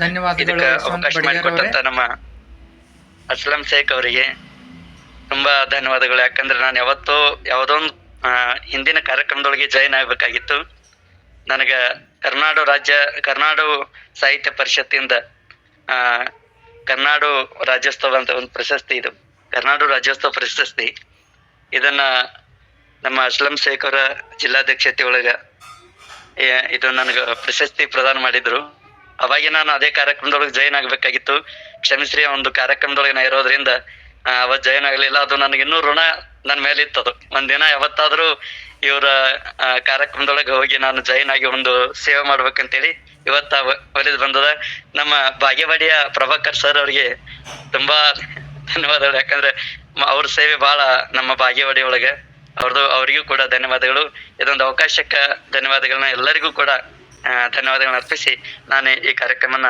ಧನ್ಯವಾದಗಳು ಇದಕ್ಕೆ ಯಶವಂತ್ ಅವಕಾಶ ಬಡಿಗೇರ್ ಅವರೇ. ಮಾಡಿಕೊಟ್ಟಂತ ನಮ್ಮ ಅಸ್ಲಂ ಶೇಖ್ ಅವರಿಗೆ ತುಂಬಾ ಧನ್ಯವಾದಗಳು. ಯಾಕಂದ್ರೆ ನಾನು ಯಾವತ್ತೂ ಯಾವುದೊಂದು ಹಿಂದಿನ ಕಾರ್ಯಕ್ರಮದೊಳಗೆ ಜಾಯಿನ್ ಆಗ್ಬೇಕಾಗಿತ್ತು. ನನಗ ಕರ್ನಾಡು ಸಾಹಿತ್ಯ ಪರಿಷತ್ತಿಂದ ಕರ್ನಾಡು ರಾಜ್ಯೋತ್ಸವ ಅಂತ ಒಂದು ಪ್ರಶಸ್ತಿ, ಇದು ಕರ್ನಾಡು ರಾಜ್ಯೋತ್ಸವ ಪ್ರಶಸ್ತಿ. ಇದನ್ನ ನಮ್ಮ ಅಸ್ಲಂ ಶೇಖ್ ಅವರ ಜಿಲ್ಲಾಧ್ಯಕ್ಷತೆ ಒಳಗ ಇದು ನನಗೆ ಪ್ರಶಸ್ತಿ ಪ್ರದಾನ ಮಾಡಿದ್ರು. ಅವಾಗ ನಾನು ಅದೇ ಕಾರ್ಯಕ್ರಮದೊಳಗೆ ಜಾಯಿನ್ ಆಗ್ಬೇಕಾಗಿತ್ತು. ಕ್ಷಮಿಸ್ರಿ, ಒಂದು ಕಾರ್ಯಕ್ರಮದೊಳಗೆ ನಾ ಇರೋದ್ರಿಂದ ಅವತ್ತು ಜಾಯಿನ್ ಆಗ್ಲಿಲ್ಲ. ಅದು ನನಗೆ ಇನ್ನೂ ಋಣ ನನ್ನ ಮೇಲೆ ಇತ್ತದು. ಒಂದಿನ ಯಾವತ್ತಾದ್ರೂ ಇವರ ಕಾರ್ಯಕ್ರಮದೊಳಗೆ ಹೋಗಿ ನಾನು ಜಾಯಿನ್ ಆಗಿ ಒಂದು ಸೇವೆ ಮಾಡ್ಬೇಕಂತೇಳಿ ಇವತ್ತ ಒಲಿದು ಬಂದದ. ನಮ್ಮ ಬಾಗೇವಾಡಿಯ ಪ್ರಭಾಕರ್ ಸರ್ ಅವ್ರಿಗೆ ತುಂಬಾ ಧನ್ಯವಾದಗಳು. ಯಾಕಂದ್ರೆ ಅವ್ರ ಸೇವೆ ಬಹಳ ನಮ್ಮ ಬಾಗೇವಾಡಿ ಒಳಗೆ ಅವರಿಗೂ ಕೂಡ ಧನ್ಯವಾದಗಳು. ಇದೊಂದು ಅವಕಾಶಕ್ಕ ಧನ್ಯವಾದಗಳನ್ನ ಎಲ್ಲರಿಗೂ ಕೂಡ ಧನ್ಯವಾದಗಳನ್ನ ಅರ್ಪಿಸಿ ನಾನು ಈ ಕಾರ್ಯಕ್ರಮನ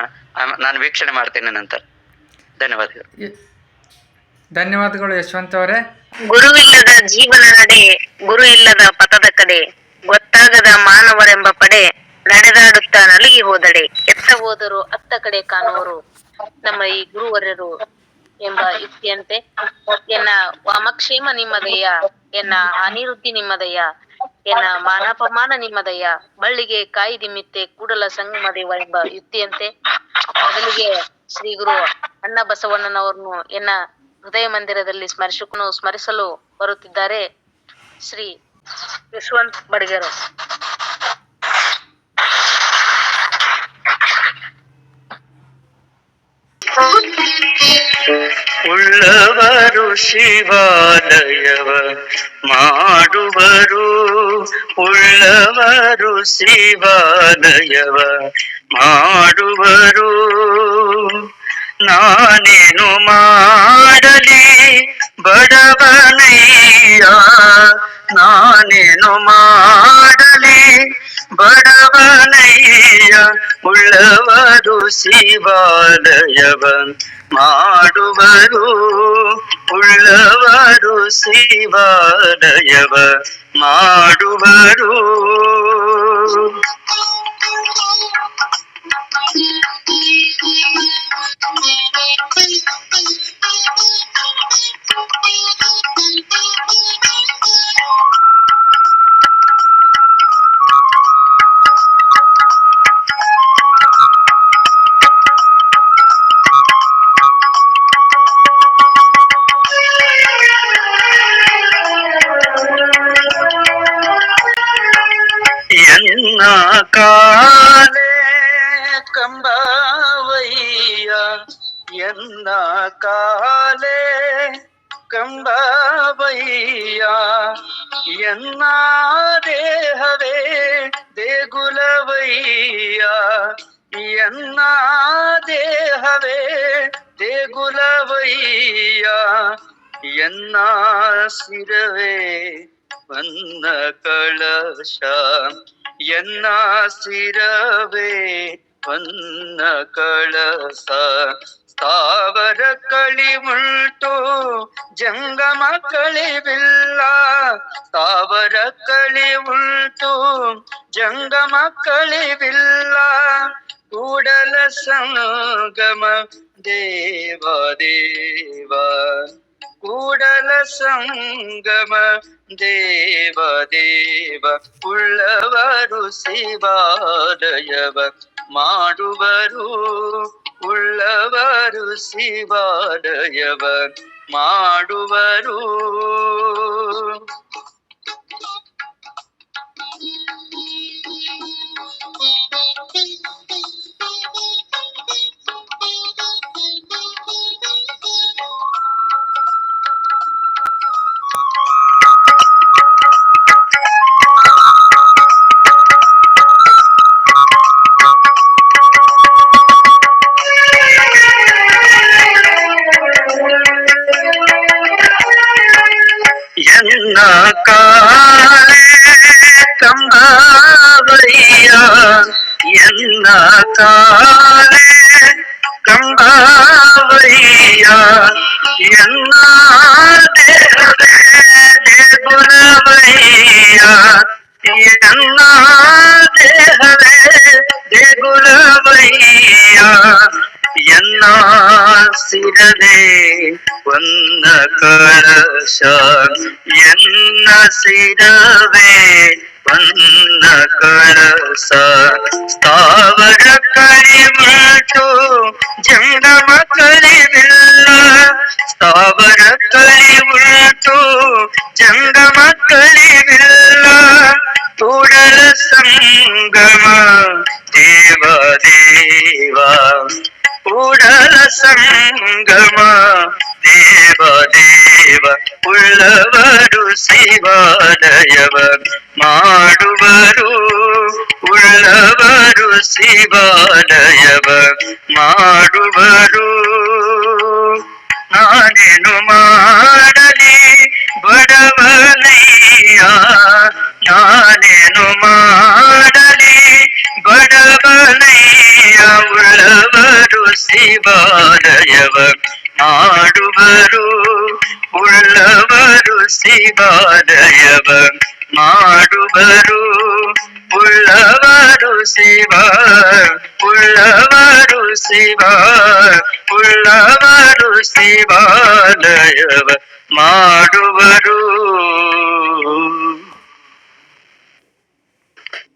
ನಾನು ವೀಕ್ಷಣೆ ಮಾಡ್ತೇನೆ ನಂತರ. ಧನ್ಯವಾದಗಳು. ಧನ್ಯವಾದಗಳು ಯಶವಂತ್ ಅವರೇ. ಗುರುವಿಲ್ಲದ ಜೀವನ ನಡೆ, ಗುರು ಇಲ್ಲದ ಪಥದ ಕಡೆ, ಗೊತ್ತಾಗದ ಮಾನವರೆಂಬ ಪಡೆ, ನಡೆದಾಡುತ್ತಾ ನಲಿಗಿ ಹೋದಡೆ, ಎತ್ತ ಹೋದರು ಅತ್ತ ಕಡೆ ಕಾಣುವರು ನಮ್ಮ ಈ ಗುರುವರ್ಯರು ಎಂಬ ಯುಕ್ತಿಯಂತೆ ಎನ್ನ ವಾಮಕ್ಷೇಮ ನಿಮ್ಮದಯ್ಯ, ಎನ್ನ ಅನಿರುದ್ಧಿ ನಿಮ್ಮದಯ್ಯ, ಎನ್ನ ಮಾನಾಪಮಾನ ನಿಮ್ಮದಯ್ಯ, ಬಳ್ಳಿಗೆ ಕಾಯಿ ದಿಮ್ಮಿತ್ತೆ ಕೂಡಲ ಸಂಗಮ ದೇವ ಎಂಬ ಯುಕ್ತಿಯಂತೆ ಮೊದಲಿಗೆ ಶ್ರೀ ಗುರು ಅಣ್ಣ ಬಸವಣ್ಣನವರನ್ನು ಎನ್ನ ಹೃದಯ ಮಂದಿರದಲ್ಲಿ ಸ್ಮರಿಸಲು ಬರುತ್ತಿದ್ದಾರೆ ಶ್ರೀ ಯಶವಂತ್ ಬಡಿಗೇರ್. ಉಳ್ಳವರು ಶಿವಾಲಯವ ಮಾಡುವರು, ಉಳ್ಳವರು ಶಿವಾಲಯವ ಮಾಡುವರು. ನಾನೇನು ಮಾಡಲಿ ಬಡವನಯ್ಯ, ನಾನೇನು ಮಾಡಲಿ ಬಡವನಯ್ಯ, ಉಳ್ಳವರು ಶಿವಾಲಯವ ಮಾಡುವರು, ಉಳ್ಳವರು ಶಿವಾಲಯವ ಮಾಡುವರು. ಎನ್ನ ಕಾಲೇ ಕಂಬವಯ್ಯ, ಎನ್ನ ಕಾಲೇ ಕಂಬವಯ್ಯ, ಎನ್ನ ದೇಹವೇ ದೇಗುಲವಯ್ಯ, ಎನ್ನ ದೇಹವೇ ದೇಗುಲವಯ್ಯ, ಎನ್ನ ಶಿರವೇ ವನ್ನ ಕಳಶ, ಎನ್ನ ಶಿರವೇ ವನ್ನ ಕಳಸ. ಸ್ಥಾವರ ಕಳಿವುಂಟು ಜಂಗಮ ಕಳಿವಿಲ್ಲ, ಸ್ಥಾವರ ಕಳಿವುಂಟು ಜಂಗಮ ಕಳಿವಿಲ್ಲ, ಕೂಡಲ ಸಂಗಮ ದೇವ ದೇವ, ಕೂಡಲ ಸಂಗಮ ದೇವ ದೇವ, ಉಳ್ಳವರು ಶಿವಾಲಯವ ಮಾಡುವರು, ಉಳ್ಳವರು ಶಿವಾಲಯವ ಮಾಡುವರು. ಎನ್ನ ಕಾಲೇ ಕಂಬವಯ್ಯ, ಎನ್ನ ಕಾಲೇ ಕಂಬವಯ್ಯ, ಎನ್ನ ದೇಹವೇ ದೇಗುಲವಯ್ಯ, ಎನ್ನ ದೇಹವೇ ದೇಗುಲವಯ್ಯ, ಇರಲಿ ಹೊನ್ನ ಕಳಶ ಎನ್ನ ಸಿರವೇ ಹೊನ್ನ ಕಳಸ ಸ್ಥಾವರ ಕಳಿಮಟು ಜಂಗಮ ಕಳಿವಿಲ್ಲ ಸ್ಥಾವರ ಕಳಿವುಂಟು ಜಂಗಮ ಕಳಿವಿಲ್ಲ ಕೂಡಲ ಸಂಗಮ ದೇವ ದೇವ ಕೂಡಲ ಸಂಗಮ ದೇವ ದೇವ ಉಳ್ಳವರು ಶಿವಾಲಯವ ಮಾಡುವರು ಉಳ್ಳವರು ಶಿವಾಲಯವ ಮಾಡುವರು ನಾನೇನು ಮಾಡಲಿ ಬಡವನಯ್ಯ ನಾನೇನು ಮಾಡಲಿ ಬಡವನಯ್ಯ ಉಳ್ಳವರು ಶಿವಾಲಯವ ಮಾಡುವರು ಉಳ್ಳವರು ಶಿವಾಲಯವ ಮಾಡುವರು ಉಳ್ಳವರು ಶಿವ ಉಳ್ಳವರು ಶಿವ ಉಳ್ಳವರು ಶಿವಾಲಯವ ಮಾಡುವರು.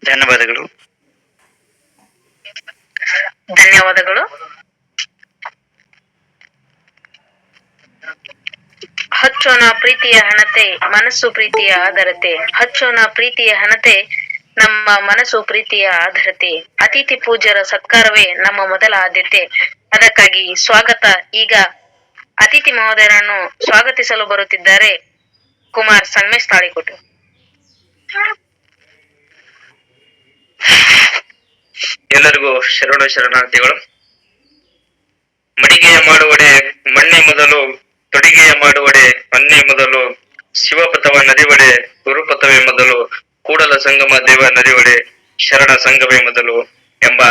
ಧನ್ಯವಾದಗಳು. ಧನ್ಯವಾದಗಳು. ಹಚ್ಚೋಣ ಪ್ರೀತಿಯ ಹಣತೆ ಮನಸ್ಸು ಪ್ರೀತಿಯ ಆಧರತೆ ಹಚ್ಚೋಣ ಪ್ರೀತಿಯ ಹಣತೆ ನಮ್ಮ ಮನಸ್ಸು ಪ್ರೀತಿಯ ಆಧರತೆ ಅತಿಥಿ ಪೂಜ್ಯರ ಸತ್ಕಾರವೇ ನಮ್ಮ ಮೊದಲ ಆದ್ಯತೆ. ಅದಕ್ಕಾಗಿ ಸ್ವಾಗತ. ಈಗ ಅತಿಥಿ ಮಹೋದಯರನ್ನು ಸ್ವಾಗತಿಸಲು ಬರುತ್ತಿದ್ದಾರೆ ಕುಮಾರ್ ಸಂಗಮೇಶ್ ತಾಳಿಕೋಟೆ. ಎಲ್ಲರಿಗೂ ಶರಣಾರ್ಥಿಗಳು. ಮಡಿಗೆಯ ಮಾಡುವಡೆ ಮಣ್ಣೆ ಮೊದಲು ತೊಡಿಗೆಯ ಮಾಡುವಡೆ ಮಣ್ಣೆ ಮೊದಲು ಶಿವಪಥವ ನದಿವಡೆ ಗುರುಪಥವೇ ಮೊದಲು ಕೂಡಲ ಸಂಗಮ ದೇವ ನದಿವಡೆ ಶರಣ ಸಂಘವೇ ಮೊದಲು ಎಂಬ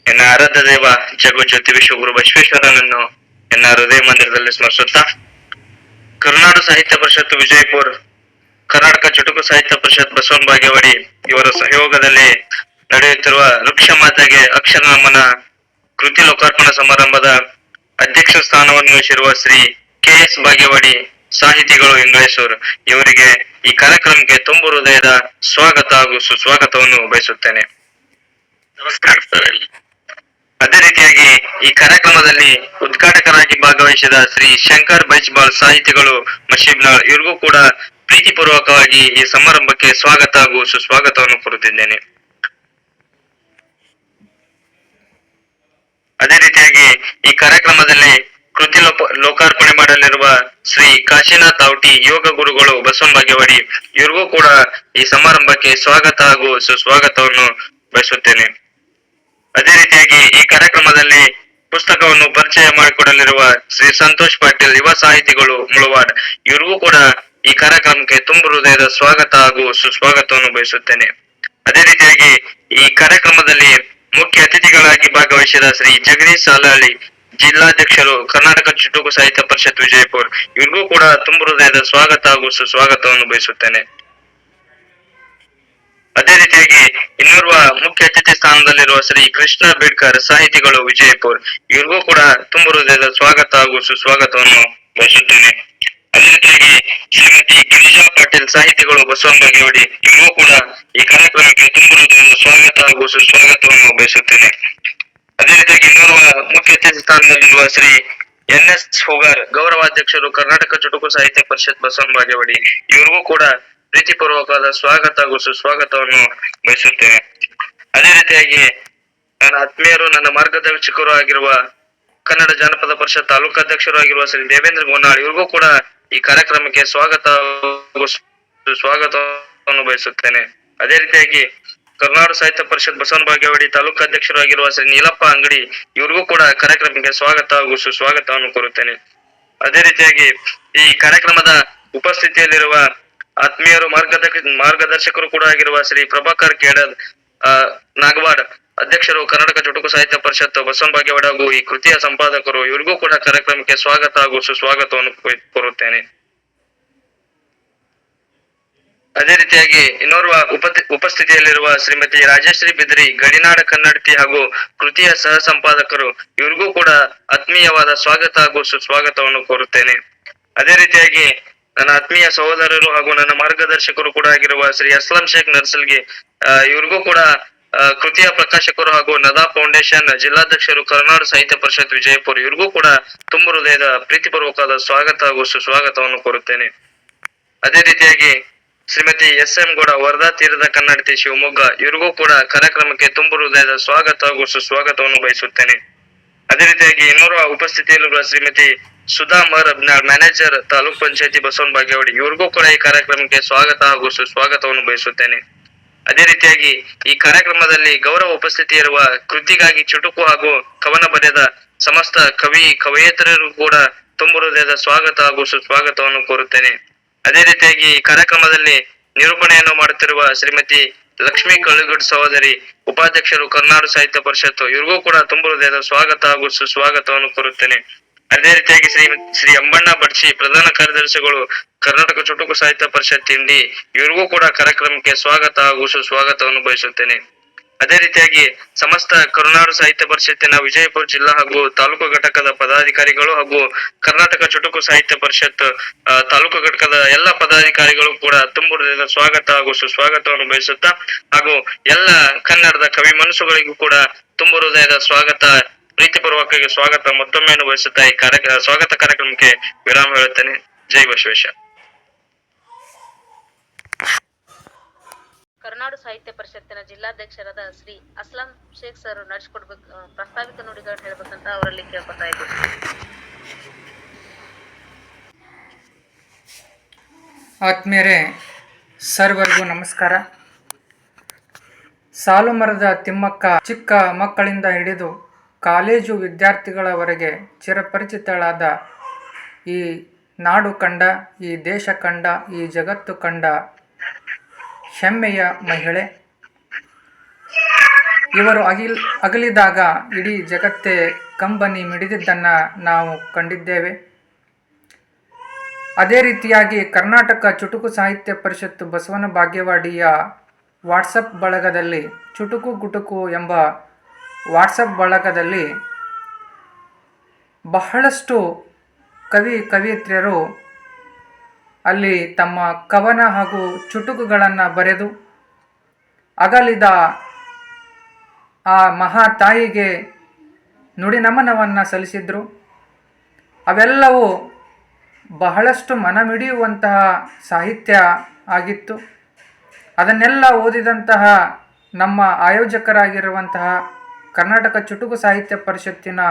ಎನ್ನ ಆರಾಧ್ಯ ದೇವ ಜಗಜ್ಯೋತಿ ವಿಶ್ವಗುರು ಬಸವೇಶ್ವರನನ್ನು ಎನ್ನ ಹೃದಯ ಮಂದಿರದಲ್ಲಿ ಸ್ಮರಿಸುತ್ತಾ, ಕರ್ನಾಟಕ ಸಾಹಿತ್ಯ ಪರಿಷತ್ ವಿಜಯಪುರ, ಕರ್ನಾಟಕ ಚುಟುಕು ಸಾಹಿತ್ಯ ಪರಿಷತ್ ಬಸವನ ಬಾಗೇವಾಡಿ ಇವರ ಸಹಯೋಗದಲ್ಲಿ ನಡೆಯುತ್ತಿರುವ ವೃಕ್ಷ ಮಾತೆಗೆ ಅಕ್ಷರ ನಮನ ಕೃತಿ ಲೋಕಾರ್ಪಣಾ ಸಮಾರಂಭದ ಅಧ್ಯಕ್ಷ ಸ್ಥಾನವನ್ನು ವಹಿಸಿರುವ ಶ್ರೀ ಕೆ.ಎಸ್. ಬಾಗೇವಾಡಿ ಸಾಹಿತಿಗಳು ಇಂಗ್ಲೇಶ್ವರ್ ಇವರಿಗೆ ಈ ಕಾರ್ಯಕ್ರಮಕ್ಕೆ ತುಂಬು ಹೃದಯದ ಸ್ವಾಗತ ಹಾಗೂ ಸುಸ್ವಾಗತವನ್ನು ಬಯಸುತ್ತೇನೆ. ನಮಸ್ಕಾರ ಸರ್. ಅದೇ ರೀತಿಯಾಗಿ ಈ ಕಾರ್ಯಕ್ರಮದಲ್ಲಿ ಉದ್ಘಾಟಕರಾಗಿ ಭಾಗವಹಿಸಿದ ಶ್ರೀ ಶಂಕರ್ ಬೈಜ್ಬಾಲ್ ಸಾಹಿತಿಗಳು ಮಶೀಬ್ನಾಳ್ ಇವರಿಗೂ ಕೂಡ ಪ್ರೀತಿಪೂರ್ವಕವಾಗಿ ಈ ಸಮಾರಂಭಕ್ಕೆ ಸ್ವಾಗತ ಹಾಗೂ ಸುಸ್ವಾಗತವನ್ನು ಕೋರುತ್ತಿದ್ದೇನೆ. ಅದೇ ರೀತಿಯಾಗಿ ಈ ಕಾರ್ಯಕ್ರಮದಲ್ಲಿ ಕೃತಿ ಲೋಕಾರ್ಪಣೆ ಮಾಡಲಿರುವ ಶ್ರೀ ಕಾಶಿನಾಥ್ ಔಟಿ ಯೋಗ ಗುರುಗಳು ಬಸವನ ಬಾಗೇವಾಡಿ ಇವರಿಗೂ ಕೂಡ ಈ ಸಮಾರಂಭಕ್ಕೆ ಸ್ವಾಗತ ಹಾಗೂ ಸುಸ್ವಾಗತವನ್ನು ಬಯಸುತ್ತೇನೆ. ಅದೇ ರೀತಿಯಾಗಿ ಈ ಕಾರ್ಯಕ್ರಮದಲ್ಲಿ ಪುಸ್ತಕವನ್ನು ಪರಿಚಯ ಮಾಡಿಕೊಡಲಿರುವ ಶ್ರೀ ಸಂತೋಷ್ ಪಾಟೀಲ್ ಯುವ ಸಾಹಿತಿಗಳು ಮುಳವಾಡ್ ಇವರಿಗೂ ಕೂಡ ಈ ಕಾರ್ಯಕ್ರಮಕ್ಕೆ ತುಂಬು ಹೃದಯದ ಸ್ವಾಗತ ಹಾಗೂ ಸುಸ್ವಾಗತವನ್ನು ಬಯಸುತ್ತೇನೆ. ಅದೇ ರೀತಿಯಾಗಿ ಈ ಕಾರ್ಯಕ್ರಮದಲ್ಲಿ ಮುಖ್ಯ ಅತಿಥಿಗಳಾಗಿ ಭಾಗವಹಿಸಿದ ಶ್ರೀ ಜಗದೀಶ್ ಸಾಲಹಳ್ಳಿ ಜಿಲ್ಲಾಧ್ಯಕ್ಷರು ಕರ್ನಾಟಕ ಚುಟುಕು ಸಾಹಿತ್ಯ ಪರಿಷತ್ ವಿಜಯಪುರ ಇವರಿಗೂ ಕೂಡ ತುಂಬು ಹೃದಯದ ಸ್ವಾಗತ ಹಾಗೂ ಸುಸ್ವಾಗತವನ್ನು ಬಯಸುತ್ತೇನೆ. ಅದೇ ರೀತಿಯಾಗಿ ಇನ್ನೋರ್ವ ಮುಖ್ಯ ಅತಿಥಿ ಸ್ಥಾನದಲ್ಲಿರುವ ಶ್ರೀ ಕೃಷ್ಣ ಬೇಡ್ಕರ್ ಸಾಹಿತಿಗಳು ವಿಜಯಪುರ ಇವರಿಗೂ ಕೂಡ ತುಂಬು ಹೃದಯದ ಸ್ವಾಗತ ಹಾಗೂ ಸುಸ್ವಾಗತವನ್ನು ಬಯಸುತ್ತೇನೆ. ಅದೇ ರೀತಿಯಾಗಿ ಶ್ರೀಮತಿ ಗಿರಿಜಾ ಪಾಟೀಲ್ ಸಾಹಿತಿಗಳು ಬಸವನ ಬಾಗೇವಾಡಿ ಇವರಿಗೂ ಕೂಡ ಈ ಕಾರ್ಯಕ್ರಮಕ್ಕೆ ತುಂಬು ಹೃದಯದ ಸ್ವಾಗತ ಹಾಗೂ ಸುಸ್ವಾಗತವನ್ನು ಬಯಸುತ್ತೇನೆ. ಅದೇ ರೀತಿಯಾಗಿ ಇನ್ನೋರ್ವ ಮುಖ್ಯ ಅತಿಥಿ ಸ್ಥಾನದಲ್ಲಿರುವ ಶ್ರೀ ಎನ್.ಎಸ್. ಹೋಗಾರ್ ಗೌರವಾಧ್ಯಕ್ಷರು ಕರ್ನಾಟಕ ಚುಟುಕು ಸಾಹಿತ್ಯ ಪರಿಷತ್ ಬಸವನ ಬಾಗೇವಾಡಿ ಇವರಿಗೂ ಕೂಡ ಪ್ರೀತಿಪೂರ್ವಕವಾದ ಸ್ವಾಗತ ಹಾಗೂ ಸುಸ್ವಾಗತವನ್ನು ಬಯಸುತ್ತೇನೆ. ಅದೇ ರೀತಿಯಾಗಿ ನನ್ನ ಆತ್ಮೀಯರು, ನನ್ನ ಮಾರ್ಗದರ್ಶಕರು ಆಗಿರುವ ಕನ್ನಡ ಜಾನಪದ ಪರಿಷತ್ ತಾಲೂಕಾಧ್ಯಕ್ಷರು ಆಗಿರುವ ಶ್ರೀ ದೇವೇಂದ್ರ ಗೋನಾಳ್ ಇವರಿಗೂ ಕೂಡ ಈ ಕಾರ್ಯಕ್ರಮಕ್ಕೆ ಸ್ವಾಗತ ಹಾಗೂ ಸ್ವಾಗತವನ್ನು ಬಯಸುತ್ತೇನೆ. ಅದೇ ರೀತಿಯಾಗಿ ಕರ್ನಾಟಕ ಸಾಹಿತ್ಯ ಪರಿಷತ್ ಬಸವನ ಬಾಗೇವಾಡಿ ತಾಲೂಕಾಧ್ಯಕ್ಷರು ಆಗಿರುವ ಶ್ರೀ ನೀಲಪ್ಪ ಅಂಗಡಿ ಇವರಿಗೂ ಕೂಡ ಕಾರ್ಯಕ್ರಮಕ್ಕೆ ಸ್ವಾಗತ ಹಾಗೂ ಸುಸ್ವಾಗತವನ್ನು ಕೋರುತ್ತೇನೆ. ಅದೇ ರೀತಿಯಾಗಿ ಈ ಕಾರ್ಯಕ್ರಮದ ಉಪಸ್ಥಿತಿಯಲ್ಲಿರುವ ಆತ್ಮೀಯರು, ಮಾರ್ಗದರ್ಶಕರು ಕೂಡ ಆಗಿರುವ ಶ್ರೀ ಪ್ರಭಾಕರ್ ಕೇಡದ್ ನಾಗವಾಡ್ ಅಧ್ಯಕ್ಷರು ಕರ್ನಾಟಕ ಚುಟುಕು ಸಾಹಿತ್ಯ ಪರಿಷತ್ ಬಸವನ ಬಾಗೇವಾಡಿ ಹಾಗೂ ಈ ಕೃತಿಯ ಸಂಪಾದಕರು ಇವರಿಗೂ ಕೂಡ ಕಾರ್ಯಕ್ರಮಕ್ಕೆ ಸ್ವಾಗತ ಹಾಗೂ ಸುಸ್ವಾಗತವನ್ನು ಕೋರುತ್ತೇನೆ. ಅದೇ ರೀತಿಯಾಗಿ ಇನ್ನೋರ್ವ ಉಪಸ್ಥಿತಿಯಲ್ಲಿರುವ ಶ್ರೀಮತಿ ರಾಜಶ್ರೀ ಬಿದ್ರಿ, ಗಡಿನಾಡ ಕನ್ನಡತಿ ಹಾಗೂ ಕೃತಿಯ ಸಹ ಸಂಪಾದಕರು, ಇವ್ರಿಗೂ ಕೂಡ ಆತ್ಮೀಯವಾದ ಸ್ವಾಗತ ಹಾಗೂ ಸುಸ್ವಾಗತವನ್ನು ಕೋರುತ್ತೇನೆ. ಅದೇ ರೀತಿಯಾಗಿ ನನ್ನ ಆತ್ಮೀಯ ಸಹೋದರರು ಹಾಗೂ ನನ್ನ ಮಾರ್ಗದರ್ಶಕರು ಕೂಡ ಆಗಿರುವ ಶ್ರೀ ಅಸ್ಲಂ ಶೇಖ್ ನರ್ಸಲ್ಗಿ, ಇವ್ರಿಗೂ ಕೂಡ ಕೃತಿಯ ಪ್ರಕಾಶಕರು ಹಾಗೂ ನದಾ ಫೌಂಡೇಶನ್ ಜಿಲ್ಲಾಧ್ಯಕ್ಷರು, ಕರ್ನಾಟಕ ಸಾಹಿತ್ಯ ಪರಿಷತ್ ವಿಜಯಪುರ, ಇವ್ರಿಗೂ ಕೂಡ ತುಂಬ ಹೃದಯದ ಪ್ರೀತಿಪೂರ್ವಕವಾದ ಸ್ವಾಗತ ಹಾಗೂ ಸುಸ್ವಾಗತವನ್ನು ಕೋರುತ್ತೇನೆ. ಅದೇ ರೀತಿಯಾಗಿ ಶ್ರೀಮತಿ ಎಸ್.ಎಂ. ಗೌಡ, ವರದಾ ತೀರದ ಕನ್ನಡತಿ, ಶಿವಮೊಗ್ಗ, ಇವ್ರಿಗೂ ಕೂಡ ಕಾರ್ಯಕ್ರಮಕ್ಕೆ ತುಂಬ ಹೃದಯದ ಸ್ವಾಗತ ಹಾಗೂ ಸುಸ್ವಾಗತವನ್ನು ಬಯಸುತ್ತೇನೆ. ಅದೇ ರೀತಿಯಾಗಿ ಇನ್ನೋರ್ವ ಉಪಸ್ಥಿತಿಯಲ್ಲಿರುವ ಶ್ರೀಮತಿ ಸುಧಾ ಮರ್ ಅಬ್ನಾಳ್, ಮ್ಯಾನೇಜರ್ ತಾಲೂಕ್ ಪಂಚಾಯತಿ ಬಸವನ ಬಾಗೇವಾಡಿ, ಇವ್ರಿಗೂ ಕೂಡ ಈ ಕಾರ್ಯಕ್ರಮಕ್ಕೆ ಸ್ವಾಗತ ಹಾಗೂ ಸುಸ್ವಾಗತವನ್ನು ಬಯಸುತ್ತೇನೆ. ಅದೇ ರೀತಿಯಾಗಿ ಈ ಕಾರ್ಯಕ್ರಮದಲ್ಲಿ ಗೌರವ ಉಪಸ್ಥಿತಿ ಇರುವ ಕೃತಿಗಾಗಿ ಚುಟುಕು ಹಾಗೂ ಕವನ ಬರೆದ ಸಮಸ್ತ ಕವಯೇತರರು ಕೂಡ ತುಂಬ ಹೃದಯದ ಸ್ವಾಗತ ಹಾಗೂ ಸುಸ್ವಾಗತವನ್ನು ಕೋರುತ್ತೇನೆ. ಅದೇ ರೀತಿಯಾಗಿ ಈ ಕಾರ್ಯಕ್ರಮದಲ್ಲಿ ನಿರೂಪಣೆಯನ್ನು ಮಾಡುತ್ತಿರುವ ಶ್ರೀಮತಿ ಲಕ್ಷ್ಮೀ ಕಳ್ಳಿಗುಡ್ ಸಹೋದರಿ, ಉಪಾಧ್ಯಕ್ಷರು ಕರ್ನಾಟಕ ಸಾಹಿತ್ಯ ಪರಿಷತ್ತು, ಇವ್ರಿಗೂ ಕೂಡ ತುಂಬ ಹೃದಯದ ಸ್ವಾಗತ ಹಾಗೂ ಸುಸ್ವಾಗತವನ್ನು ಕೋರುತ್ತೇನೆ. ಅದೇ ರೀತಿಯಾಗಿ ಶ್ರೀ ಅಂಬಣ್ಣ ಬಡ್ಸಿ, ಪ್ರಧಾನ ಕಾರ್ಯದರ್ಶಿಗಳು, ಕರ್ನಾಟಕ ಚುಟುಕು ಸಾಹಿತ್ಯ ಪರಿಷತ್ ಇಂಡಿ, ಇವ್ರಿಗೂ ಕೂಡ ಕಾರ್ಯಕ್ರಮಕ್ಕೆ ಸ್ವಾಗತ ಹಾಗೂ ಸುಸ್ವಾಗತವನ್ನು ಬಯಸುತ್ತೇನೆ. ಅದೇ ರೀತಿಯಾಗಿ ಸಮಸ್ತ ಕರುನಾಡು ಸಾಹಿತ್ಯ ಪರಿಷತ್ತಿನ ವಿಜಯಪುರ ಜಿಲ್ಲಾ ಹಾಗೂ ತಾಲೂಕು ಘಟಕದ ಪದಾಧಿಕಾರಿಗಳು ಹಾಗೂ ಕರ್ನಾಟಕ ಚುಟುಕು ಸಾಹಿತ್ಯ ಪರಿಷತ್ ತಾಲೂಕು ಘಟಕದ ಎಲ್ಲ ಪದಾಧಿಕಾರಿಗಳು ಕೂಡ ತುಂಬ ಹೃದಯದ ಸ್ವಾಗತ ಹಾಗೂ ಸುಸ್ವಾಗತವನ್ನು ಬಯಸುತ್ತಾ, ಹಾಗೂ ಎಲ್ಲ ಕನ್ನಡದ ಕವಿ ಮನಸ್ಸುಗಳಿಗೂ ಕೂಡ ತುಂಬ ಹೃದಯದ ಸ್ವಾಗತ, ಪ್ರೀತಿಪೂರ್ವಕ ಸ್ವಾಗತ ಮತ್ತೊಮ್ಮೆ ಬಯಸುತ್ತಾ ಈ ಸ್ವಾಗತ ಕಾರ್ಯಕ್ರಮಕ್ಕೆ ವಿರಾಮ ಹೇಳುತ್ತೇನೆ. ಜೈ ಬಸವೇಶ. ಕರ್ನಾಟಕ ಸಾಹಿತ್ಯ ಪರಿಷತ್ತಿನ ಜಿಲ್ಲಾಧ್ಯಕ್ಷರಾದ ಶ್ರೀ ಅಸ್ಲಂ ಶೇಖ್ ಸರ್ ನಡೆಸಿಕೊಡ್ಬೇಕು, ಪ್ರಾಸ್ತಾವಿಕ ನುಡಿಗಳು ಹೇಳ್ಬೇಕಂತ ಅವರಲ್ಲಿ ಕೇಳ್ಕೊತಾ ಇದ್ದೀವಿ. ಆತ್ಮೀಯರೇ, ಸರ್ವರಿಗೂ ನಮಸ್ಕಾರ. ಸಾಲು ಮರದ ತಿಮ್ಮಕ್ಕ ಚಿಕ್ಕ ಮಕ್ಕಳಿಂದ ಹಿಡಿದು ಕಾಲೇಜು ವಿದ್ಯಾರ್ಥಿಗಳವರೆಗೆ ಚಿರಪರಿಚಿತಳಾದ ಈ ನಾಡು ಕಂಡ, ಈ ದೇಶ ಕಂಡ, ಈ ಜಗತ್ತು ಕಂಡ ಹೆಮ್ಮೆಯ ಮಹಿಳೆ. ಇವರು ಅಗಲಿದಾಗ ಇಡೀ ಜಗತ್ತೇ ಕಂಬನಿ ಮಿಡಿದಿದ್ದನ್ನು ನಾವು ಕಂಡಿದ್ದೇವೆ. ಅದೇ ರೀತಿಯಾಗಿ ಕರ್ನಾಟಕ ಚುಟುಕು ಸಾಹಿತ್ಯ ಪರಿಷತ್ತು ಬಸವನ ಬಾಗೇವಾಡಿಯ ವಾಟ್ಸಪ್ ಬಳಗದಲ್ಲಿ, ಚುಟುಕು ಗುಟುಕು ಎಂಬ ವಾಟ್ಸಪ್ ಬಳಗದಲ್ಲಿ ಬಹಳಷ್ಟು ಕವಿಯತ್ರಿಯರು ಅಲ್ಲಿ ತಮ್ಮ ಕವನ ಹಾಗೂ ಚುಟುಕುಗಳನ್ನು ಬರೆದು ಅಗಲಿದ ಆ ಮಹಾ ತಾಯಿಗೆ ನುಡಿ ನಮನವನ್ನು ಸಲ್ಲಿಸಿದರು. ಅವೆಲ್ಲವೂ ಬಹಳಷ್ಟು ಮನಮಿಡಿಯುವಂತಹ ಸಾಹಿತ್ಯ ಆಗಿತ್ತು. ಅದನ್ನೆಲ್ಲ ಓದಿದಂತಹ ನಮ್ಮ ಆಯೋಜಕರಾಗಿರುವಂತಹ ಕರ್ನಾಟಕ ಚುಟುಕು ಸಾಹಿತ್ಯ ಪರಿಷತ್ತಿನ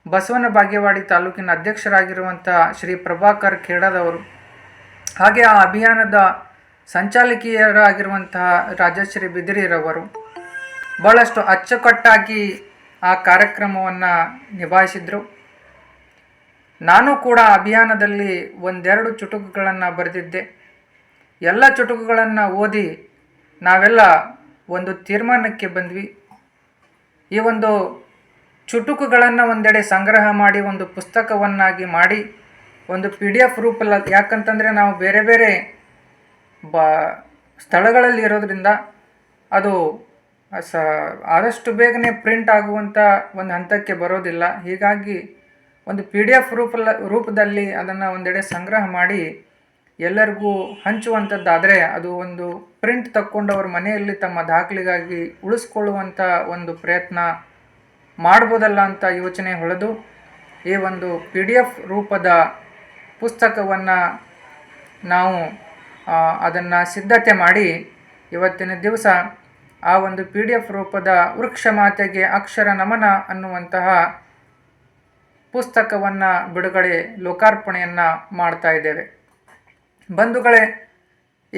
ಬಸವನ ಬಾಗೇವಾಡಿ ತಾಲೂಕಿನ ಅಧ್ಯಕ್ಷರಾಗಿರುವಂತಹ ಶ್ರೀ ಪ್ರಭಾಕರ್ ಖೇಡದವರು, ಹಾಗೆ ಆ ಅಭಿಯಾನದ ಸಂಚಾಲಕಿಯರಾಗಿರುವಂತಹ ರಾಜಶ್ರೀ ಬಿದಿರಿರವರು ಭಾಳಷ್ಟು ಅಚ್ಚುಕಟ್ಟಾಗಿ ಆ ಕಾರ್ಯಕ್ರಮವನ್ನು ನಿಭಾಯಿಸಿದರು. ನಾನು ಕೂಡ ಅಭಿಯಾನದಲ್ಲಿ ಒಂದೆರಡು ಚುಟುಕುಗಳನ್ನು ಬರೆದಿದ್ದೆ. ಎಲ್ಲ ಚುಟುಕುಗಳನ್ನು ಓದಿ ನಾವೆಲ್ಲ ಒಂದು ತೀರ್ಮಾನಕ್ಕೆ ಬಂದ್ವಿ. ಈ ಒಂದು ಚುಟುಕುಗಳನ್ನು ಒಂದೆಡೆ ಸಂಗ್ರಹ ಮಾಡಿ ಒಂದು ಪುಸ್ತಕವನ್ನಾಗಿ ಮಾಡಿ ಒಂದು PDF ರೂಪಲ್ಲ, ಯಾಕಂತಂದರೆ ನಾವು ಬೇರೆ ಬೇರೆ ಸ್ಥಳಗಳಲ್ಲಿ ಇರೋದ್ರಿಂದ ಅದು ಆದಷ್ಟು ಬೇಗನೆ ಪ್ರಿಂಟ್ ಆಗುವಂಥ ಒಂದು ಹಂತಕ್ಕೆ ಬರೋದಿಲ್ಲ. ಹೀಗಾಗಿ ಒಂದು PDF ರೂಪದಲ್ಲಿ ಅದನ್ನು ಒಂದೆಡೆ ಸಂಗ್ರಹ ಮಾಡಿ ಎಲ್ಲರಿಗೂ ಹಂಚುವಂಥದ್ದಾದರೆ ಅದು ಒಂದು ಪ್ರಿಂಟ್ ತಕ್ಕೊಂಡು ಅವ್ರ ಮನೆಯಲ್ಲಿ ತಮ್ಮ ದಾಖಲೆಗಾಗಿ ಉಳಿಸ್ಕೊಳ್ಳುವಂಥ ಒಂದು ಪ್ರಯತ್ನ ಮಾಡ್ಬೋದಲ್ಲ ಅಂತ ಯೋಚನೆ ಹೊಳೆದು ಈ ಒಂದು PDF ರೂಪದ ಪುಸ್ತಕವನ್ನು ನಾವು ಅದನ್ನು ಸಿದ್ಧತೆ ಮಾಡಿ ಇವತ್ತಿನ ದಿವಸ ಆ ಒಂದು PDF ರೂಪದ ವೃಕ್ಷ ಮಾತೆಗೆ ಅಕ್ಷರ ನಮನ ಅನ್ನುವಂತಹ ಪುಸ್ತಕವನ್ನು ಬಿಡುಗಡೆ ಲೋಕಾರ್ಪಣೆಯನ್ನು ಮಾಡ್ತಾ ಇದ್ದೇವೆ. ಬಂಧುಗಳೇ,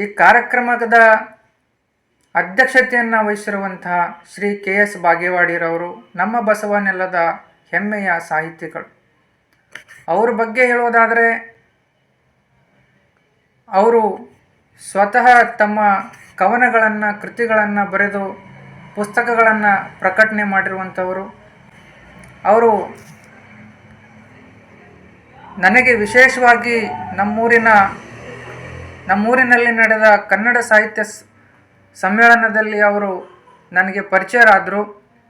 ಈ ಕಾರ್ಯಕ್ರಮದ ಅಧ್ಯಕ್ಷತೆಯನ್ನು ವಹಿಸಿರುವಂತಹ ಶ್ರೀ KS ಬಾಗೇವಾಡಿರವರು ನಮ್ಮ ಬಸವನೆಲ್ಲದ ಹೆಮ್ಮೆಯ ಸಾಹಿತಿಗಳು. ಅವ್ರ ಬಗ್ಗೆ ಹೇಳೋದಾದರೆ ಅವರು ಸ್ವತಃ ತಮ್ಮ ಕವನಗಳನ್ನು, ಕೃತಿಗಳನ್ನು ಬರೆದು ಪುಸ್ತಕಗಳನ್ನು ಪ್ರಕಟಣೆ ಮಾಡಿರುವಂಥವರು. ಅವರು ನನಗೆ ವಿಶೇಷವಾಗಿ ನಮ್ಮೂರಿನ ನಮ್ಮೂರಿನಲ್ಲಿ ನಡೆದ ಕನ್ನಡ ಸಾಹಿತ್ಯ ಸಮ್ಮೇಳನದಲ್ಲಿ ಅವರು ನನಗೆ ಪರಿಚಯರಾದರು.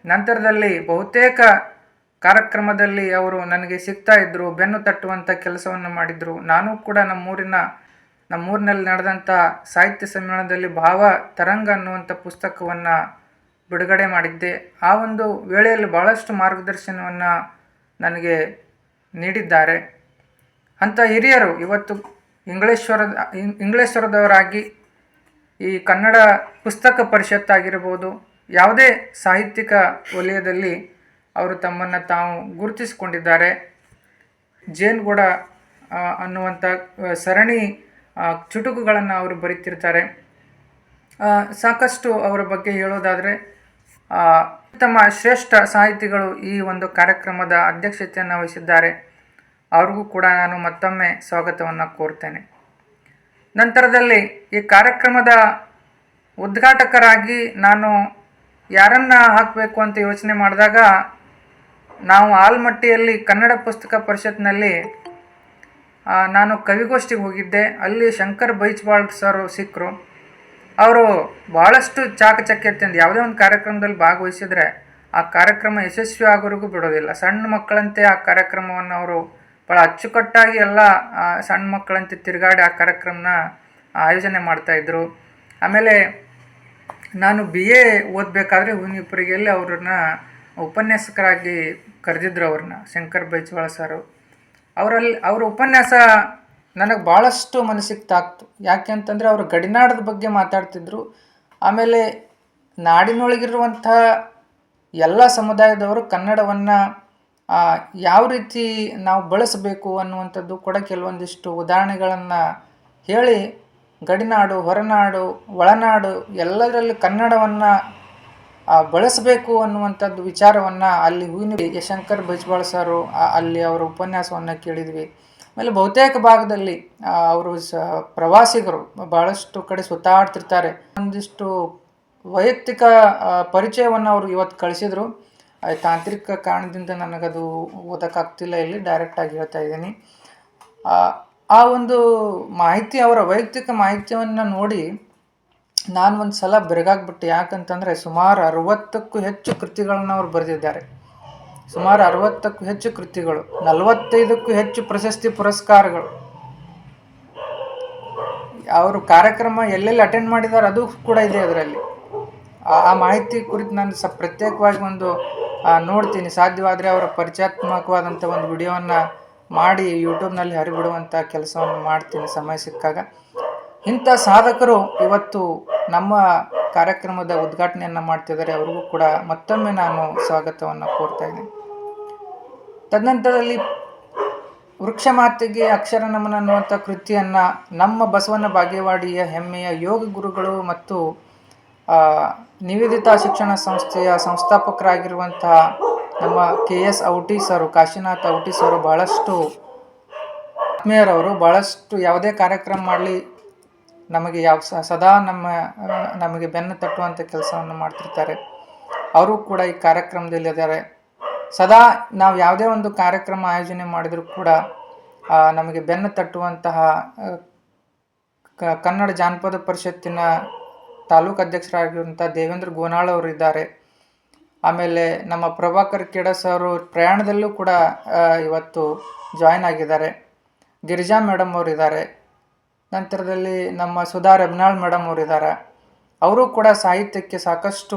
ನಂತರದಲ್ಲಿ ಬಹುತೇಕ ಕಾರ್ಯಕ್ರಮದಲ್ಲಿ ಅವರು ನನಗೆ ಸಿಗ್ತಾ ಇದ್ದರು, ಬೆನ್ನು ತಟ್ಟುವಂಥ ಕೆಲಸವನ್ನು ಮಾಡಿದರು. ನಾನು ಕೂಡ ನಮ್ಮೂರಿನಲ್ಲಿ ನಡೆದಂಥ ಸಾಹಿತ್ಯ ಸಮ್ಮೇಳನದಲ್ಲಿ ಭಾವ ತರಂಗ ಅನ್ನುವಂಥ ಪುಸ್ತಕವನ್ನು ಬಿಡುಗಡೆ ಮಾಡಿದ್ದೆ. ಆ ಒಂದು ವೇಳೆಯಲ್ಲಿ ಭಾಳಷ್ಟು ಮಾರ್ಗದರ್ಶನವನ್ನು ನನಗೆ ನೀಡಿದ್ದಾರೆ. ಅಂಥ ಹಿರಿಯರು ಇವತ್ತು ಇಂಗ್ಲೇಶ್ವರದವರಾಗಿ ಈ ಕನ್ನಡ ಪುಸ್ತಕ ಪರಿಷತ್ತಾಗಿರ್ಬೋದು, ಯಾವುದೇ ಸಾಹಿತ್ಯಿಕ ವಲಯದಲ್ಲಿ ಅವರು ತಮ್ಮನ್ನು ತಾವು ಗುರುತಿಸಿಕೊಂಡಿದ್ದಾರೆ. ಜೇನುಗೂಡ ಅನ್ನುವಂಥ ಸರಣಿ ಚುಟುಕುಗಳನ್ನು ಅವರು ಬರೀತಿರ್ತಾರೆ. ಸಾಕಷ್ಟು ಅವರ ಬಗ್ಗೆ ಹೇಳೋದಾದರೆ ಉತ್ತಮ ಶ್ರೇಷ್ಠ ಸಾಹಿತಿಗಳು ಈ ಒಂದು ಕಾರ್ಯಕ್ರಮದ ಅಧ್ಯಕ್ಷತೆಯನ್ನು ವಹಿಸಿದ್ದಾರೆ. ಅವ್ರಿಗೂ ಕೂಡ ನಾನು ಮತ್ತೊಮ್ಮೆ ಸ್ವಾಗತವನ್ನು ಕೋರ್ತೇನೆ. ನಂತರದಲ್ಲಿ ಈ ಕಾರ್ಯಕ್ರಮದ ಉದ್ಘಾಟಕರಾಗಿ ನಾನು ಯಾರನ್ನು ಹಾಕಬೇಕು ಅಂತ ಯೋಚನೆ ಮಾಡಿದಾಗ ನಾವು ಆಲ್ಮಟ್ಟಿಯಲ್ಲಿ ಕನ್ನಡ ಪುಸ್ತಕ ಪರಿಷತ್ನಲ್ಲಿ ನಾನು ಕವಿಗೋಷ್ಠಿಗೆ ಹೋಗಿದ್ದೆ. ಅಲ್ಲಿ ಶಂಕರ್ ಬೈಚ್ವಾಳ್ ಸರ್ ಸಿಕ್ಕರು. ಅವರು ಭಾಳಷ್ಟು ಚಾಕಚಕ್ಯತೆಯಿಂದ ಯಾವುದೇ ಒಂದು ಕಾರ್ಯಕ್ರಮದಲ್ಲಿ ಭಾಗವಹಿಸಿದರೆ ಆ ಕಾರ್ಯಕ್ರಮ ಯಶಸ್ವಿ ಆಗೋರಿಗೂ ಬಿಡೋದಿಲ್ಲ. ಸಣ್ಣ ಮಕ್ಕಳಂತೆ ಆ ಕಾರ್ಯಕ್ರಮವನ್ನು ಅವರು ಭಾಳ ಅಚ್ಚುಕಟ್ಟಾಗಿ ಎಲ್ಲ ಸಣ್ಣ ಮಕ್ಕಳಂತೆ ತಿರುಗಾಡಿ ಆ ಕಾರ್ಯಕ್ರಮನ ಆಯೋಜನೆ ಮಾಡ್ತಾಯಿದ್ರು. ಆಮೇಲೆ ನಾನು BA ಓದಬೇಕಾದ್ರೆ ಹುನಿಪುರಿಗೆಯಲ್ಲಿ ಅವ್ರನ್ನ ಉಪನ್ಯಾಸಕರಾಗಿ ಕರೆದಿದ್ರು. ಅವ್ರನ್ನ ಶಂಕರ್ ಬೈಚ್ವಾಳ ಸರು ಅವರ ಉಪನ್ಯಾಸ ನನಗೆ ಭಾಳಷ್ಟು ಮನಸ್ಸಿಗೆ ತಾಕ್ತು. ಯಾಕೆ ಅಂತಂದರೆ ಅವರು ಗಡಿನಾಡದ ಬಗ್ಗೆ ಮಾತಾಡ್ತಿದ್ರು. ಆಮೇಲೆ ನಾಡಿನೊಳಗಿರುವಂಥ ಎಲ್ಲ ಸಮುದಾಯದವರು ಕನ್ನಡವನ್ನು ಯಾವ ರೀತಿ ನಾವು ಬಳಸಬೇಕು ಅನ್ನುವಂಥದ್ದು ಕೂಡ ಕೆಲವೊಂದಿಷ್ಟು ಉದಾಹರಣೆಗಳನ್ನು ಹೇಳಿ ಗಡಿನಾಡು, ಹೊರನಾಡು, ಒಳನಾಡು ಎಲ್ಲದರಲ್ಲಿ ಕನ್ನಡವನ್ನು ಬಳಸಬೇಕು ಅನ್ನುವಂಥದ್ದು ವಿಚಾರವನ್ನು ಅಲ್ಲಿ ಶಂಕರ್ ಬೈಚ್ವಾಳ್ ಸರು ಅಲ್ಲಿ ಅವರ ಉಪನ್ಯಾಸವನ್ನು ಕೇಳಿದ್ವಿ. ಆಮೇಲೆ ಬಹುತೇಕ ಭಾಗದಲ್ಲಿ ಅವರು ಪ್ರವಾಸಿಗರು ಭಾಳಷ್ಟು ಕಡೆ ಸುತ್ತಾಡ್ತಿರ್ತಾರೆ. ಒಂದಿಷ್ಟು ವೈಯಕ್ತಿಕ ಪರಿಚಯವನ್ನು ಅವರು ಇವತ್ತು ಕಳಿಸಿದರು. ತಾಂತ್ರಿಕ ಕಾರಣದಿಂದ ನನಗದು ಓದೋಕ್ಕಾಗ್ತಿಲ್ಲ, ಇಲ್ಲಿ ಡೈರೆಕ್ಟಾಗಿ ಹೇಳ್ತಾ ಇದ್ದೀನಿ. ಆ ಒಂದು ಮಾಹಿತಿ, ಅವರ ವೈಯಕ್ತಿಕ ಮಾಹಿತಿಯನ್ನು ನೋಡಿ ನಾನು ಒಂದು ಸಲ ಬೆರಗಾಗ್ಬಿಟ್ಟೆ. ಯಾಕಂತಂದರೆ ಸುಮಾರು 60ಕ್ಕೂ ಹೆಚ್ಚು ಕೃತಿಗಳನ್ನು ಅವರು ಬರೆದಿದ್ದಾರೆ. ಸುಮಾರು 60ಕ್ಕೂ ಹೆಚ್ಚು ಕೃತಿಗಳು, 45ಕ್ಕೂ ಹೆಚ್ಚು ಪ್ರಶಸ್ತಿ ಪುರಸ್ಕಾರಗಳು. ಅವರು ಕಾರ್ಯಕ್ರಮ ಎಲ್ಲೆಲ್ಲಿ ಅಟೆಂಡ್ ಮಾಡಿದ್ದಾರೆ ಅದು ಕೂಡ ಇದೆ ಅದರಲ್ಲಿ. ಆ ಮಾಹಿತಿ ಕುರಿತು ನಾನು ಪ್ರತ್ಯೇಕವಾಗಿ ಒಂದು ನೋಡ್ತೀನಿ. ಸಾಧ್ಯವಾದರೆ ಅವರ ಪರಿಚಯಾತ್ಮಕವಾದಂಥ ಒಂದು ವಿಡಿಯೋವನ್ನು ಮಾಡಿ ಯೂಟ್ಯೂಬ್ನಲ್ಲಿ ಹರಿಬಿಡುವಂಥ ಕೆಲಸವನ್ನು ಮಾಡ್ತೀನಿ ಸಮಯ ಸಿಕ್ಕಾಗ. ಇಂಥ ಸಾಧಕರು ಇವತ್ತು ನಮ್ಮ ಕಾರ್ಯಕ್ರಮದ ಉದ್ಘಾಟನೆಯನ್ನು ಮಾಡ್ತಿದ್ದಾರೆ. ಅವ್ರಿಗೂ ಕೂಡ ಮತ್ತೊಮ್ಮೆ ನಾನು ಸ್ವಾಗತವನ್ನು ಕೋರ್ತಾ ಇದ್ದೀನಿ. ತದನಂತರದಲ್ಲಿ ವೃಕ್ಷ ಮಾತೆಗೆ ಅಕ್ಷರ ನಮನ ಅನ್ನುವಂಥ ಕೃತಿಯನ್ನು ನಮ್ಮ ಬಸವನ ಬಾಗೇವಾಡಿಯ ಹೆಮ್ಮೆಯ ಯೋಗ ಗುರುಗಳು ಮತ್ತು ನಿವೇದಿತಾ ಶಿಕ್ಷಣ ಸಂಸ್ಥೆಯ ಸಂಸ್ಥಾಪಕರಾಗಿರುವಂತಹ ನಮ್ಮ KS ಔಟಿ ಸರು, ಕಾಶಿನಾಥ್ ಔಟಿ ಸರು ಭಾಳಷ್ಟು ಆತ್ಮೀಯರವರು. ಭಾಳಷ್ಟು ಯಾವುದೇ ಕಾರ್ಯಕ್ರಮ ಮಾಡಲಿ ನಮಗೆ ಸದಾ ನಮಗೆ ಬೆನ್ನು ತಟ್ಟುವಂಥ ಕೆಲಸವನ್ನು ಮಾಡ್ತಿರ್ತಾರೆ. ಅವರು ಕೂಡ ಈ ಕಾರ್ಯಕ್ರಮದಲ್ಲಿ ಇದ್ದಾರೆ. ಸದಾ ನಾವು ಯಾವುದೇ ಒಂದು ಕಾರ್ಯಕ್ರಮ ಆಯೋಜನೆ ಮಾಡಿದರೂ ಕೂಡ ನಮಗೆ ಬೆನ್ನು ತಟ್ಟುವಂತಹ ಕನ್ನಡ ಜಾನಪದ ಪರಿಷತ್ತಿನ ತಾಲೂಕು ಅಧ್ಯಕ್ಷರಾಗಿರುವಂಥ ದೇವೇಂದ್ರ ಗೋನಾಳ್ ಅವರು ಇದ್ದಾರೆ. ಆಮೇಲೆ ನಮ್ಮ ಪ್ರಭಾಕರ್ ಕೆಡಸ್ ಅವರು ಪ್ರಯಾಣದಲ್ಲೂ ಕೂಡ ಇವತ್ತು ಜಾಯ್ನ್ ಆಗಿದ್ದಾರೆ. ಗಿರಿಜಾ ಮೇಡಮ್ ಅವರಿದ್ದಾರೆ. ನಂತರದಲ್ಲಿ ನಮ್ಮ ಸುಧಾ ರೆಬ್ನಾಳ್ ಮೇಡಮ್ ಅವರಿದ್ದಾರೆ. ಅವರು ಕೂಡ ಸಾಹಿತ್ಯಕ್ಕೆ ಸಾಕಷ್ಟು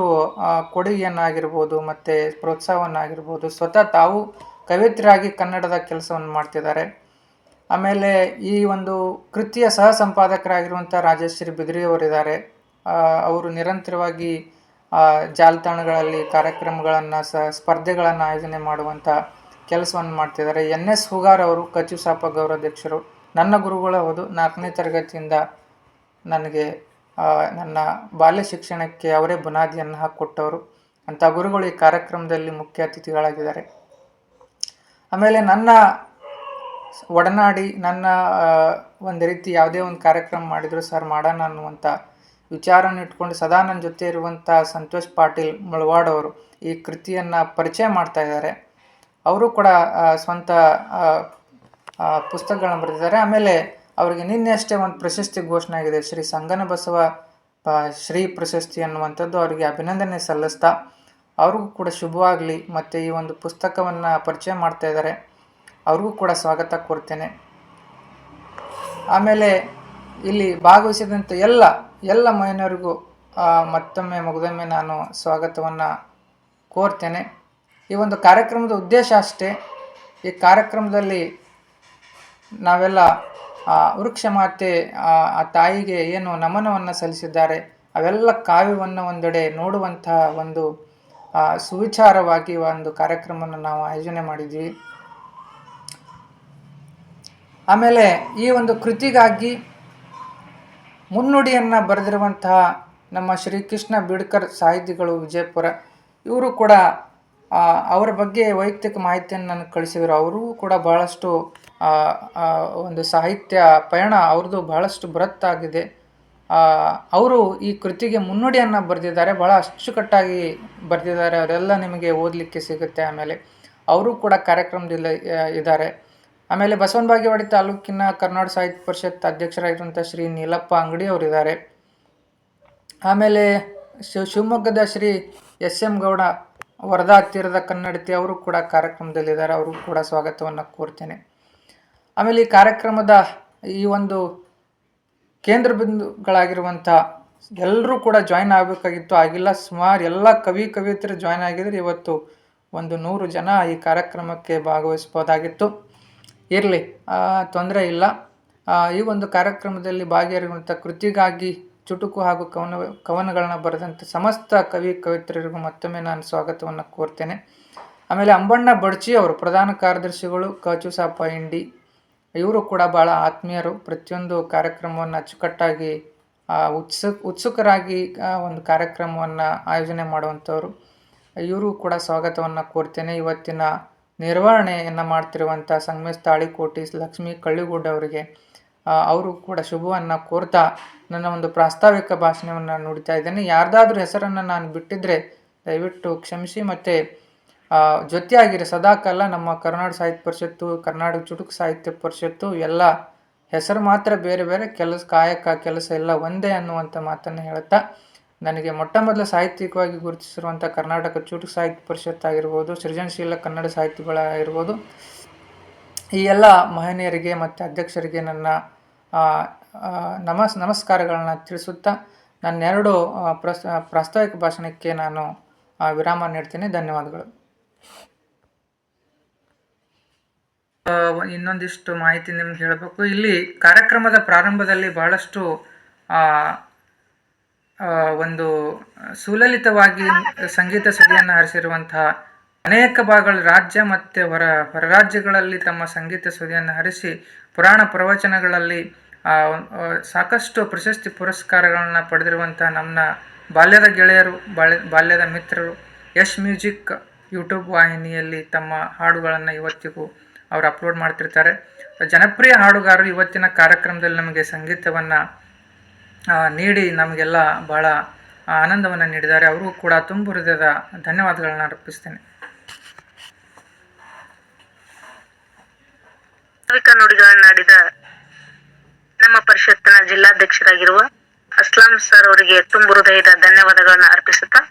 ಕೊಡುಗೆಯನ್ನಾಗಿರ್ಬೋದು ಮತ್ತು ಪ್ರೋತ್ಸಾಹವನ್ನಾಗಿರ್ಬೋದು ಸ್ವತಃ ತಾವು ಕವಿಯತ್ರಿಯಾಗಿ ಕನ್ನಡದ ಕೆಲಸವನ್ನು ಮಾಡ್ತಿದ್ದಾರೆ. ಆಮೇಲೆ ಈ ಒಂದು ಕೃತಿಯ ಸಹ ಸಂಪಾದಕರಾಗಿರುವಂಥ ರಾಜಶ್ರೀ ಬಿದ್ರಿ ಅವರಿದ್ದಾರೆ. ಅವರು ನಿರಂತರವಾಗಿ ಜಾಲತಾಣಗಳಲ್ಲಿ ಕಾರ್ಯಕ್ರಮಗಳನ್ನು ಸ್ಪರ್ಧೆಗಳನ್ನು ಆಯೋಜನೆ ಮಾಡುವಂಥ ಕೆಲಸವನ್ನು ಮಾಡ್ತಿದ್ದಾರೆ. NS ಹುಗಾರ್ ಅವರು ಕಚುಸಾಪ ಗೌರವಾಧ್ಯಕ್ಷರು, ನನ್ನ ಗುರುಗಳು. ಹೌದು, 4ನೇ ತರಗತಿಯಿಂದ ನನಗೆ ನನ್ನ ಬಾಲ್ಯ ಶಿಕ್ಷಣಕ್ಕೆ ಅವರೇ ಬುನಾದಿಯನ್ನು ಹಾಕಿಕೊಟ್ಟವರು. ಅಂಥ ಗುರುಗಳು ಈ ಕಾರ್ಯಕ್ರಮದಲ್ಲಿ ಮುಖ್ಯ ಅತಿಥಿಗಳಾಗಿದ್ದಾರೆ. ಆಮೇಲೆ ನನ್ನ ಒಡನಾಡಿ, ನನ್ನ ಒಂದು ರೀತಿ ಯಾವುದೇ ಒಂದು ಕಾರ್ಯಕ್ರಮ ಮಾಡಿದರೂ ಸರ್ ಮಾಡೋಣ ಅನ್ನುವಂಥ ವಿಚಾರವನ್ನು ಇಟ್ಕೊಂಡು ಸದಾ ನನ್ನ ಜೊತೆ ಇರುವಂಥ ಸಂತೋಷ್ ಪಾಟೀಲ್ ಮುಳವಾಡ್ ಅವರು ಈ ಕೃತಿಯನ್ನು ಪರಿಚಯ ಮಾಡ್ತಾ ಇದ್ದಾರೆ. ಅವರು ಕೂಡ ಸ್ವಂತ ಪುಸ್ತಕಗಳನ್ನ ಬರೆದಿದ್ದಾರೆ. ಆಮೇಲೆ ಅವರಿಗೆ ನಿನ್ನೆ ಅಷ್ಟೇ ಒಂದು ಪ್ರಶಸ್ತಿ ಘೋಷಣೆ ಆಗಿದೆ, ಶ್ರೀ ಸಂಗನ ಬಸವ ಶ್ರೀ ಪ್ರಶಸ್ತಿ ಅನ್ನುವಂಥದ್ದು. ಅವರಿಗೆ ಅಭಿನಂದನೆ ಸಲ್ಲಿಸ್ತಾ ಅವ್ರಿಗೂ ಕೂಡ ಶುಭವಾಗಲಿ. ಮತ್ತು ಈ ಒಂದು ಪುಸ್ತಕವನ್ನು ಪರಿಚಯ ಮಾಡ್ತಾ ಇದ್ದಾರೆ, ಅವ್ರಿಗೂ ಕೂಡ ಸ್ವಾಗತ ಕೋರ್ತೇನೆ. ಆಮೇಲೆ ಇಲ್ಲಿ ಭಾಗವಹಿಸಿದಂಥ ಎಲ್ಲ ಮಹಿಳೆಯರಿಗೂ ಮತ್ತೊಮ್ಮೆ ಮುಗ್ದೊಮ್ಮೆ ನಾನು ಸ್ವಾಗತವನ್ನು ಕೋರ್ತೇನೆ. ಈ ಒಂದು ಕಾರ್ಯಕ್ರಮದ ಉದ್ದೇಶ ಅಷ್ಟೇ. ಈ ಕಾರ್ಯಕ್ರಮದಲ್ಲಿ ನಾವೆಲ್ಲ ವೃಕ್ಷ ಮಾತೆ ಆ ತಾಯಿಗೆ ಏನು ನಮನವನ್ನು ಸಲ್ಲಿಸಿದ್ದಾರೆ ಅವೆಲ್ಲ ಕಾವ್ಯವನ್ನು ಒಂದೆಡೆ ನೋಡುವಂತಹ ಒಂದು ಸುವಿಚಾರವಾಗಿ ಒಂದು ಕಾರ್ಯಕ್ರಮವನ್ನು ನಾವು ಆಯೋಜನೆ ಮಾಡಿದ್ವಿ. ಆಮೇಲೆ ಈ ಒಂದು ಕೃತಿಗಾಗಿ ಮುನ್ನುಡಿಯನ್ನು ಬರೆದಿರುವಂತಹ ನಮ್ಮ ಶ್ರೀಕೃಷ್ಣ ಬಿಡ್ಕರ್ ಸಾಹಿತಿಗಳು ವಿಜಯಪುರ, ಇವರು ಕೂಡ ಅವರ ಬಗ್ಗೆ ವೈಯಕ್ತಿಕ ಮಾಹಿತಿಯನ್ನು ನನಗೆ ಕಳಿಸಿದರು. ಅವರು ಕೂಡ ಬಹಳಷ್ಟು ಒಂದು ಸಾಹಿತ್ಯ ಪಯಣ ಅವ್ರದ್ದು ಬಹಳಷ್ಟು ಬೃಹತ್ತಾಗಿದೆ. ಅವರು ಈ ಕೃತಿಗೆ ಮುನ್ನುಡಿಯನ್ನು ಬರೆದಿದ್ದಾರೆ, ಭಾಳ ಅಚ್ಚುಕಟ್ಟಾಗಿ ಬರೆದಿದ್ದಾರೆ. ಅವರೆಲ್ಲ ನಿಮಗೆ ಓದಲಿಕ್ಕೆ ಸಿಗುತ್ತೆ. ಆಮೇಲೆ ಅವರು ಕೂಡ ಕಾರ್ಯಕ್ರಮದಲ್ಲಿ ಇದ್ದಾರೆ. ಆಮೇಲೆ ಬಸವನ ಬಾಗೇವಾಡಿ ತಾಲೂಕಿನ ಕರ್ನಾಟಕ ಸಾಹಿತ್ಯ ಪರಿಷತ್ ಅಧ್ಯಕ್ಷರಾಗಿರುವಂಥ ಶ್ರೀ ನೀಲಪ್ಪ ಅಂಗಡಿ ಅವರಿದ್ದಾರೆ. ಆಮೇಲೆ ಶಿವಮೊಗ್ಗದ ಶ್ರೀ ಎಸ್.ಎಂ. ಗೌಡ ವರದಾ ತೀರದ ಕನ್ನಡತಿ ಅವರು ಕೂಡ ಕಾರ್ಯಕ್ರಮದಲ್ಲಿದ್ದಾರೆ, ಅವರು ಕೂಡ ಸ್ವಾಗತವನ್ನು ಕೋರ್ತೇನೆ. ಆಮೇಲೆ ಈ ಕಾರ್ಯಕ್ರಮದ ಈ ಒಂದು ಕೇಂದ್ರ ಬಿಂದುಗಳಾಗಿರುವಂಥ ಎಲ್ಲರೂ ಕೂಡ ಜಾಯ್ನ್ ಆಗಬೇಕಾಗಿತ್ತು, ಆಗಿಲ್ಲ. ಸುಮಾರು ಎಲ್ಲ ಕವಿಯತ್ರಿ ಜಾಯ್ನ್ ಆಗಿದ್ರೆ ಇವತ್ತು ಒಂದು 100 ಜನ ಈ ಕಾರ್ಯಕ್ರಮಕ್ಕೆ ಭಾಗವಹಿಸ್ಬೋದಾಗಿತ್ತು. ಇರಲಿ, ತೊಂದರೆ ಇಲ್ಲ. ಈ ಒಂದು ಕಾರ್ಯಕ್ರಮದಲ್ಲಿ ಭಾಗಿಯಾಗಿರುವಂಥ ಕೃತಿಗಾಗಿ ಚುಟುಕು ಹಾಗೂ ಕವನಗಳನ್ನ ಬರೆದಂಥ ಸಮಸ್ತ ಕವಿಯತ್ರಿಗೂ ಮತ್ತೊಮ್ಮೆ ನಾನು ಸ್ವಾಗತವನ್ನು ಕೋರ್ತೇನೆ. ಆಮೇಲೆ ಅಂಬಣ್ಣ ಬಡ್ಚಿ ಅವರು ಪ್ರಧಾನ ಕಾರ್ಯದರ್ಶಿಗಳು, ಕಚುಸಾಪ ಇಂಡಿ, ಇವರು ಕೂಡ ಭಾಳ ಆತ್ಮೀಯರು. ಪ್ರತಿಯೊಂದು ಕಾರ್ಯಕ್ರಮವನ್ನು ಅಚ್ಚುಕಟ್ಟಾಗಿ ಉತ್ಸುಕರಾಗಿ ಒಂದು ಕಾರ್ಯಕ್ರಮವನ್ನು ಆಯೋಜನೆ ಮಾಡುವಂಥವ್ರು. ಇವರು ಕೂಡ ಸ್ವಾಗತವನ್ನು ಕೋರ್ತೇನೆ. ಇವತ್ತಿನ ನಿರ್ವಹಣೆಯನ್ನು ಮಾಡ್ತಿರುವಂಥ ಸಂಗಮೇಶ್ ತಾಳಿಕೋಟಿ, ಲಕ್ಷ್ಮೀ ಕಳ್ಳಿಗುಡ್ಡ ಅವರಿಗೆ ಅವರು ಕೂಡ ಶುಭವನ್ನು ಕೋರ್ತಾ ನನ್ನ ಒಂದು ಪ್ರಾಸ್ತಾವಿಕ ಭಾಷಣವನ್ನು ನುಡಿತಾ ಇದ್ದೇನೆ. ಯಾರ್ದಾದ್ರೂ ಹೆಸರನ್ನು ನಾನು ಬಿಟ್ಟಿದ್ರೆ ದಯವಿಟ್ಟು ಕ್ಷಮಿಸಿ. ಮತ್ತು ಜೊತೆಯಾಗಿರಿ ಸದಾಕಾಲ. ನಮ್ಮ ಕರ್ನಾಟಕ ಸಾಹಿತ್ಯ ಪರಿಷತ್ತು, ಕರ್ನಾಟಕ ಚುಟುಕು ಸಾಹಿತ್ಯ ಪರಿಷತ್ತು ಎಲ್ಲ ಹೆಸರು ಮಾತ್ರ ಬೇರೆ ಬೇರೆ, ಕಾಯಕ ಕೆಲಸ ಎಲ್ಲ ಒಂದೇ ಅನ್ನುವಂಥ ಮಾತನ್ನು ಹೇಳುತ್ತಾ, ನನಗೆ ಮೊಟ್ಟ ಮೊದಲು ಸಾಹಿತ್ಯಿಕವಾಗಿ ಗುರುತಿಸಿರುವಂಥ ಕರ್ನಾಟಕ ಚುಟುಕು ಸಾಹಿತ್ಯ ಪರಿಷತ್ ಆಗಿರ್ಬೋದು, ಸೃಜನಶೀಲ ಕನ್ನಡ ಸಾಹಿತಿಗಳಾಗಿರ್ಬೋದು, ಈ ಎಲ್ಲ ಮಹನೀಯರಿಗೆ ಮತ್ತು ಅಧ್ಯಕ್ಷರಿಗೆ ನನ್ನ ನಮಸ್ಕಾರಗಳನ್ನ ತಿಳಿಸುತ್ತಾ ನನ್ನೆರಡು ಪ್ರಾಸ್ತಾವಿಕ ಭಾಷಣಕ್ಕೆ ನಾನು ವಿರಾಮ ನೀಡ್ತೀನಿ. ಧನ್ಯವಾದಗಳು. ಇನ್ನೊಂದಿಷ್ಟು ಮಾಹಿತಿ ನಿಮ್ಗೆ ಹೇಳಬೇಕು. ಇಲ್ಲಿ ಕಾರ್ಯಕ್ರಮದ ಪ್ರಾರಂಭದಲ್ಲಿ ಬಹಳಷ್ಟು ಒಂದು ಸುಲಲಿತವಾಗಿ ಸಂಗೀತ ಸುದಿಯನ್ನು ಹರಿಸಿರುವಂತಹ ಅನೇಕ ಭಾಗಗಳ ರಾಜ್ಯ ಮತ್ತು ಹೊರ ರಾಜ್ಯಗಳಲ್ಲಿ ತಮ್ಮ ಸಂಗೀತ ಸುದಿಯನ್ನು ಹರಿಸಿ ಪುರಾಣ ಪ್ರವಚನಗಳಲ್ಲಿ ಸಾಕಷ್ಟು ಪ್ರಶಸ್ತಿ ಪುರಸ್ಕಾರಗಳನ್ನ ಪಡೆದಿರುವಂಥ ನಮ್ಮ ಬಾಲ್ಯದ ಗೆಳೆಯರು, ಬಾಲ್ಯದ ಮಿತ್ರರು ಯಶ್ ಮ್ಯೂಸಿಕ್ ಯೂಟ್ಯೂಬ್ ವಾಹಿನಿಯಲ್ಲಿ ತಮ್ಮ ಹಾಡುಗಳನ್ನು ಇವತ್ತಿಗೂ ಅವರು ಅಪ್ಲೋಡ್ ಮಾಡ್ತಿರ್ತಾರೆ. ಜನಪ್ರಿಯ ಹಾಡುಗಾರರು ಇವತ್ತಿನ ಕಾರ್ಯಕ್ರಮದಲ್ಲಿ ನಮಗೆ ಸಂಗೀತವನ್ನು ನೀಡಿ ನಮಗೆಲ್ಲ ಭಾಳ ಆನಂದವನ್ನು ನೀಡಿದ್ದಾರೆ. ಅವರು ಕೂಡ ತುಂಬ ಹೃದಯದ ಧನ್ಯವಾದಗಳನ್ನ ಅರ್ಪಿಸ್ತೇನೆ. ನುಡಿಗಳನ್ನಾಡಿದ ನಮ್ಮ ಪರಿಷತ್ತಿನ ಜಿಲ್ಲಾಧ್ಯಕ್ಷರಾಗಿರುವ ಅಸ್ಲಾಂ ಸರ್ ಅವರಿಗೆ ತುಂಬ ಹೃದಯದ ಧನ್ಯವಾದಗಳನ್ನ ಅರ್ಪಿಸುತ್ತಾ